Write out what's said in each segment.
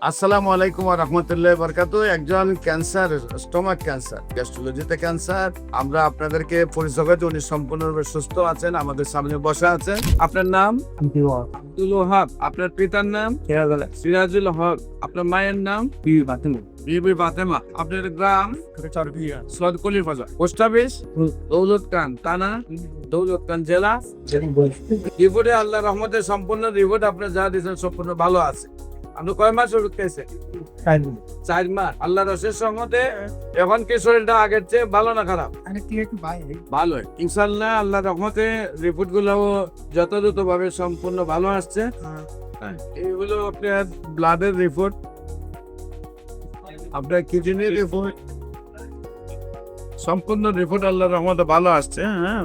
আসসালামু আলাইকুম ওয়া রাহমাতুল্লাহি ওয়া বারাকাতুহু। একজন ক্যান্সার, স্টোমাক ক্যান্সার, গ্যাস্ট্রোলজিতে ক্যান্সার। আমরা আপনাদেরকে পরিচয় করে উনি সম্পূর্ণরূপে সুস্থ আছেন, আমাদের সামনে বসা আছেন। আপনার নাম? আব্দুল ওহাব। আপনার পিতার নাম? সিরাজুল হক। আপনার মায়ের নাম? বিবি ফাতেমা। আপনার গ্রাম? সদকলির বাজার। Post office? দৌলত খান থানা, দৌলত খান জেলা। রিপোর্টে আল্লাহ রহমতের সম্পূর্ণ রিপোর্ট আপনার যা দিয়েছেন সম্পূর্ণ ভালো আছে। আপনি কয় মাস ওষুধ খেয়েছেন? 4 মাস। আল্লাহ রসের সহমতে এখন কি শরীরটা আগের চেয়ে ভালো না খারাপ? ভালো। ইনশাল্লাহ আল্লাহ রহমতে রিপোর্ট গুলো যথাযথ ভাবে সম্পূর্ণ ভালো আসছে। এইগুলো আপনার ব্লাডের রিপোর্ট, আপনার কিডনির রিপোর্ট, সম্পূর্ণ রিপোর্ট আল্লাহ রহমতে ভালো আসছে। হ্যাঁ,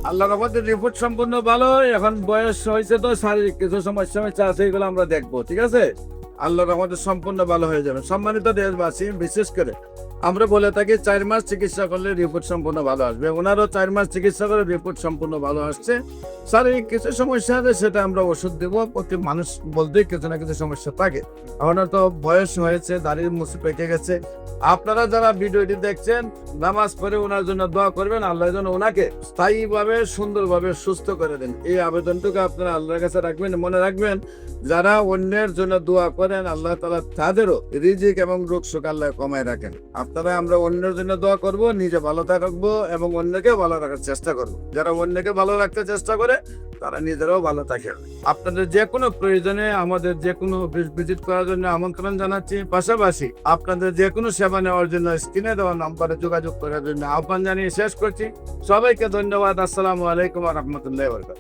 আল্লাহ রহমতের রিপোর্ট সম্পূর্ণ ভালো। এখন বয়স হয়েছে তো শারীরিক কিছু সমস্যা আছে, এগুলো আমরা দেখবো। ঠিক আছে, আল্লাহ রহমতের সম্পূর্ণ ভালো হয়ে যাবে। সম্মানিত দেশবাসী, বিশেষ করে আমরা বলে থাকি 4 মাস চিকিৎসা করলে রিপোর্ট সম্পূর্ণ ভালো আসবে। ওনারও 4 মাস চিকিৎসা করে রিপোর্ট সম্পূর্ণ ভালো আসছে। শারীরিক কিছু সমস্যা আছে, সেটা আমরা ওষুধ দেবো। প্রতি মানুষ বলতে কিছু না কিছু সমস্যা থাকে। ওনার তো বয়স হয়েছে, দাড়ির মুছে পেকে গেছে। আপনারা যারা ভিডিওটি দেখছেন, নামাজ পড়ে ওনার জন্য দোয়া করবেন, আল্লাহ যেন ওনাকে স্থায়ীভাবে সুন্দরভাবে সুস্থ করে দেন। এই আবেদনটুকু আপনারা আল্লাহর কাছে রাখবেন। মনে রাখবেন, যারা অন্যের জন্য দোয়া করেন, আল্লাহ তাআলা তাদেরও রিজিক এবং রোগ শোক আল্লাহ কমায় রাখেন। আপনারা আমরা অন্যের জন্য দোয়া করব, নিজে ভালো থাকবো এবং অন্যকে ভালো রাখার চেষ্টা করব। যারা অন্যকে ভালো রাখতে চেষ্টা করে, তারা নিজেরাও ভালো থাকে। আপনাদের যে কোনো প্রয়োজনে আমাদের যে কোনো ভিজিট করার জন্য আমন্ত্রণ জানাচ্ছি। পাশাপাশি আপনাদের যে কোনো সেবা নেওয়ার জন্য স্ক্রিনে দেওয়া নম্বরে যোগাযোগ করার জন্য আহ্বান জানিয়ে শেষ করছি। সবাইকে ধন্যবাদ। আসসালামু আলাইকুম ওয়া রাহমাতুল্লাহি ওয়া বারাকাতুহু।